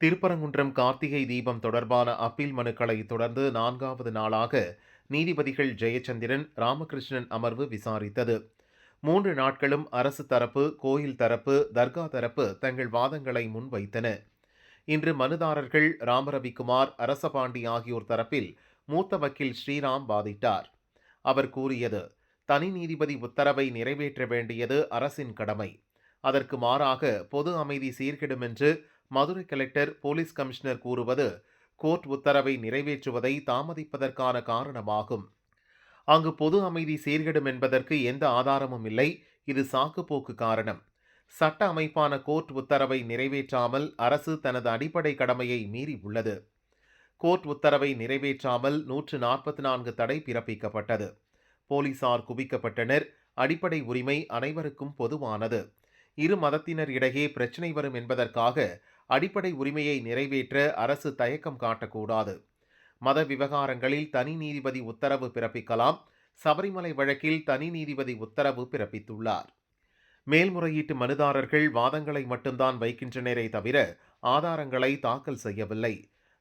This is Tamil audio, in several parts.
திருப்பரங்குன்றம் கார்த்திகை தீபம் தொடர்பான அப்பீல் மனுக்களை தொடர்ந்து 4வது நாளாக நீதிபதிகள் ஜெயச்சந்திரன், ராமகிருஷ்ணன் அமர்வு விசாரித்தது. 3 நாட்களும் அரசு தரப்பு, கோயில் தரப்பு, தர்கா தரப்பு தங்கள் வாதங்களை முன்வைத்தன. இன்று மனுதாரர்கள் ராமரவிக்குமார், அரசபாண்டி ஆகியோர் தரப்பில் மூத்த வக்கீல் ஸ்ரீராம் வாதிட்டார். அவர் கூறியது, தனி நீதிபதி உத்தரவை நிறைவேற்ற வேண்டியது அரசின் கடமை. அதற்கு மாறாக பொது அமைதி சீர்கெடும் என்று மதுரை கலெக்டர், போலீஸ் கமிஷனர் கூறுவது கோர்ட் உத்தரவை நிறைவேற்றுவதை தாமதிப்பதற்கான காரணமாகும். அங்கு பொது அமைதி சீர்கெடும் என்பதற்கு எந்த ஆதாரமும் இல்லை. இது சாக்குப்போக்கு காரணம். சட்ட அமைப்பான கோர்ட் உத்தரவை நிறைவேற்றாமல் அரசு தனது அடிப்படை கடமையை மீறி உள்ளது. கோர்ட் உத்தரவை நிறைவேற்றாமல் 144 தடை பிறப்பிக்கப்பட்டது. போலீசார் குவிக்கப்பட்டனர். அடிப்படை உரிமை அனைவருக்கும் பொதுவானது. இரு மதத்தினர் இடையே பிரச்சினை வரும் என்பதற்காக அடிப்படை உரிமையை நிறைவேற்ற அரசு தயக்கம் காட்டக்கூடாது. மத விவகாரங்களில் தனி நீதிபதி உத்தரவு பிறப்பிக்கலாம். சபரிமலை வழக்கில் தனி நீதிபதி உத்தரவு பிறப்பித்துள்ளார். மேல்முறையீட்டு மனுதாரர்கள் வாதங்களை மட்டும்தான் வைக்கின்றனரே தவிர ஆதாரங்களை தாக்கல் செய்யவில்லை.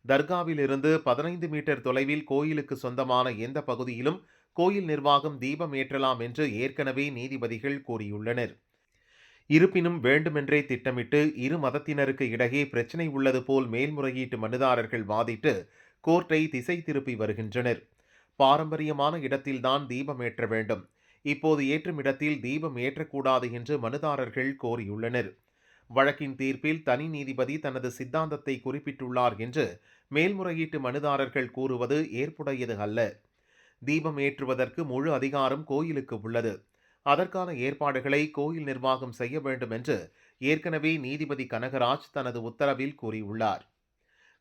தர்காவில் இருந்து 15 மீட்டர் தொலைவில் கோயிலுக்கு சொந்தமான எந்த பகுதியிலும் கோயில் நிர்வாகம் தீபம் ஏற்றலாம் என்று ஏற்கனவே நீதிபதிகள் கூறியுள்ளனர். இருப்பினும் வேண்டுமென்றே திட்டமிட்டு இரு மதத்தினருக்கு இடையே பிரச்சினை உள்ளது போல் மேல்முறையீட்டு மனுதாரர்கள் வாதிட்டு கோர்ட்டை திசை திருப்பி வருகின்றனர். பாரம்பரியமான இடத்தில்தான் தீபம் ஏற்ற வேண்டும். இப்போது ஏற்றும் இடத்தில் தீபம் ஏற்றக்கூடாது என்று மனுதாரர்கள் கோரியுள்ளனர். வழக்கின் தீர்ப்பில் தனி நீதிபதி தனது சித்தாந்தத்தை குறிப்பிட்டுள்ளார் என்று மேல்முறையீட்டு மனுதாரர்கள் கூறுவது ஏற்புடையது அல்ல. தீபம் ஏற்றுவதற்கு முழு அதிகாரம் கோயிலுக்கு உள்ளது. அதற்கான ஏற்பாடுகளை கோயில் நிர்வாகம் செய்ய வேண்டும் என்று ஏற்கனவே நீதிபதி கனகராஜ் தனது உத்தரவில் கூறியுள்ளார்.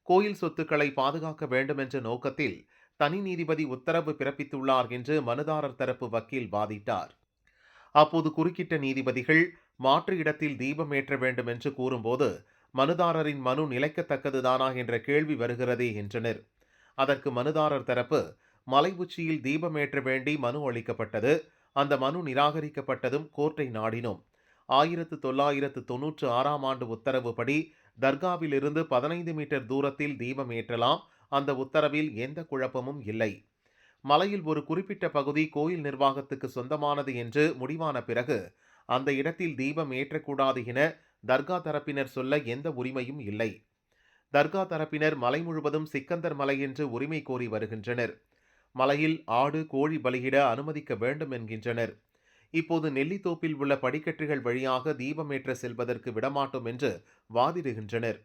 கோயில் சொத்துக்களை பாதுகாக்க வேண்டும் என்ற நோக்கத்தில் தனி நீதிபதி உத்தரவு பிறப்பித்துள்ளார் என்று மனுதாரர் தரப்பு வக்கீல் வாதிட்டார். அப்போது குறுக்கிட்ட நீதிபதிகள் மாற்று இடத்தில் தீபம் ஏற்ற வேண்டும் என்று கூறும்போது மனுதாரரின் மனு நிலைக்கத்தக்கதுதானா என்ற கேள்வி வருகிறதே என்றனர். அதற்கு மனுதாரர் தரப்பு, மலை உச்சியில் தீபம் ஏற்ற வேண்டி மனு அளிக்கப்பட்டது. அந்த மனு நிராகரிக்கப்பட்டதும் கோர்ட்டை நாடினோம். 1996ஆம் ஆண்டு உத்தரவுப்படி தர்காவில் இருந்து 15 மீட்டர் தூரத்தில் தீபம் ஏற்றலாம். அந்த உத்தரவில் எந்த குழப்பமும் இல்லை. மலையில் ஒரு குறிப்பிட்ட பகுதி கோயில் நிர்வாகத்துக்கு சொந்தமானது என்று முடிவான பிறகு அந்த இடத்தில் தீபம் ஏற்றக்கூடாது என தர்கா தரப்பினர் சொல்ல எந்த உரிமையும் இல்லை. தர்கா தரப்பினர் மலை முழுவதும் சிக்கந்தர் மலை என்று உரிமை கோரி வருகின்றனர். மலையில் ஆடு, கோழி பலியிட அனுமதிக்க வேண்டும் என்கின்றனர். இப்போது நெல்லித்தோப்பில் உள்ள படிக்கட்டுகள் வழியாக தீபமேற்ற செல்வதற்கு விடமாட்டோம் என்று வாதிடுகின்றனர்.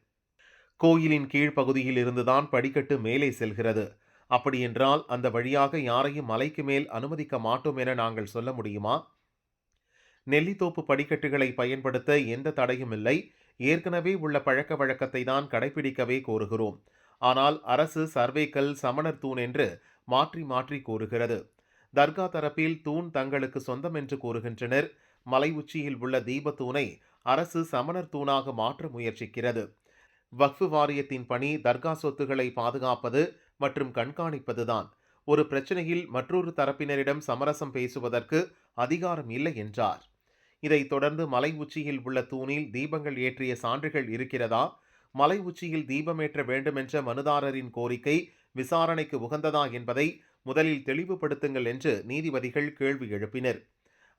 கோயிலின் கீழ்ப்பகுதியில் இருந்துதான் படிக்கட்டு மேலே செல்கிறது. அப்படியென்றால் அந்த வழியாக யாரையும் மலைக்கு மேல் அனுமதிக்க மாட்டோம் என நாங்கள் சொல்ல முடியுமா? நெல்லித்தோப்பு படிக்கட்டுகளை பயன்படுத்த எந்த தடையும் இல்லை. ஏற்கனவே உள்ள பழக்க வழக்கத்தை தான் கடைபிடிக்கவே கோருகிறோம். ஆனால் அரசு சர்வேக்கல், சமணர் தூண் என்று மாற்றி மாற்றி கூறுகிறது. தர்கா தரப்பில் தூண் தங்களுக்கு சொந்தம் என்று கூறுகின்றனர். மலை உச்சியில் உள்ள தீபத்தூணை அரசு சமணர் தூணாக மாற்ற முயற்சிக்கிறது. வக்ஃபு வாரியத்தின் பணி தர்கா சொத்துக்களை பாதுகாப்பது மற்றும் கண்காணிப்பதுதான். ஒரு பிரச்சனையில் மற்றொரு தரப்பினரிடம் சமரசம் பேசுவதற்கு அதிகாரம் இல்லை என்றார். இதைத் தொடர்ந்து மலை உச்சியில் உள்ள தூணில் தீபங்கள் ஏற்றிய சான்றுகள் இருக்கிறதா? மலை உச்சியில் தீபமேற்ற வேண்டுமென்ற மனுதாரரின் கோரிக்கை விசாரணைக்கு உகந்ததா என்பதை முதலில் தெளிவுபடுத்துங்கள் என்று நீதிபதிகள் கேள்வி எழுப்பினர்.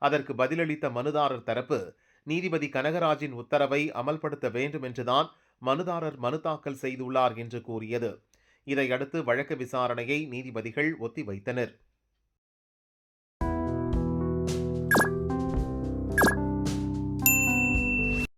அதற்கு பதிலளித்த மனுதாரர் தரப்பு, நீதிபதி கனகராஜின் உத்தரவை அமல்படுத்த வேண்டும் என்றுதான் மனுதாரர் மனு தாக்கல் செய்துள்ளார் என்று கூறியது. இதையடுத்து வழக்கு விசாரணையை நீதிபதிகள் ஒத்திவைத்தனர்.